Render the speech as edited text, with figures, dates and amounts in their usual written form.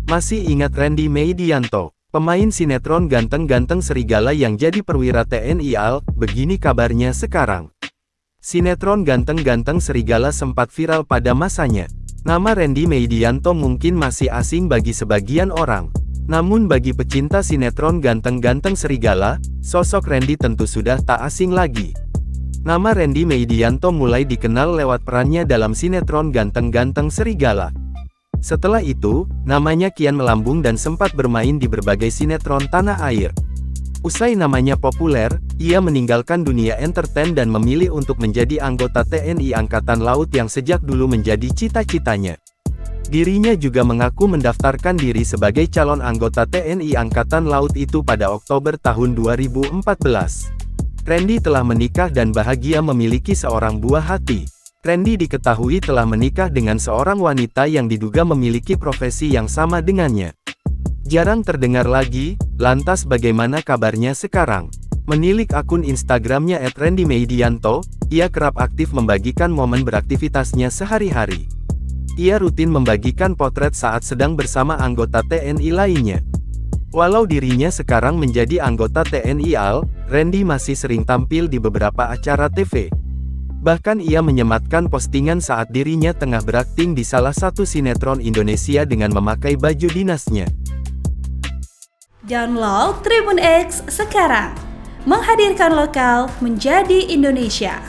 Masih ingat Randy Meidianto, pemain sinetron ganteng-ganteng serigala yang jadi perwira TNI AL? Begini kabarnya sekarang. Sinetron ganteng-ganteng serigala sempat viral pada masanya. Nama Randy Meidianto mungkin masih asing bagi sebagian orang. Namun bagi pecinta sinetron ganteng-ganteng serigala, sosok Randy tentu sudah tak asing lagi. Nama Randy Meidianto mulai dikenal lewat perannya dalam sinetron ganteng-ganteng serigala. Setelah itu, namanya kian melambung dan sempat bermain di berbagai sinetron tanah air. Usai namanya populer, ia meninggalkan dunia entertain dan memilih untuk menjadi anggota TNI Angkatan Laut yang sejak dulu menjadi cita-citanya. Dirinya juga mengaku mendaftarkan diri sebagai calon anggota TNI Angkatan Laut itu pada Oktober tahun 2014. Randy telah menikah dan bahagia memiliki seorang buah hati. Randy diketahui telah menikah dengan seorang wanita yang diduga memiliki profesi yang sama dengannya. Jarang terdengar lagi, lantas bagaimana kabarnya sekarang? Menilik akun Instagramnya @randymeidianto, ia kerap aktif membagikan momen beraktivitasnya sehari-hari. Ia rutin membagikan potret saat sedang bersama anggota TNI lainnya. Walau dirinya sekarang menjadi anggota TNI AL, Randy masih sering tampil di beberapa acara TV. Bahkan ia menyematkan postingan saat dirinya tengah berakting di salah satu sinetron Indonesia dengan memakai baju dinasnya. Download Tribun X sekarang, menghadirkan lokal menjadi Indonesia.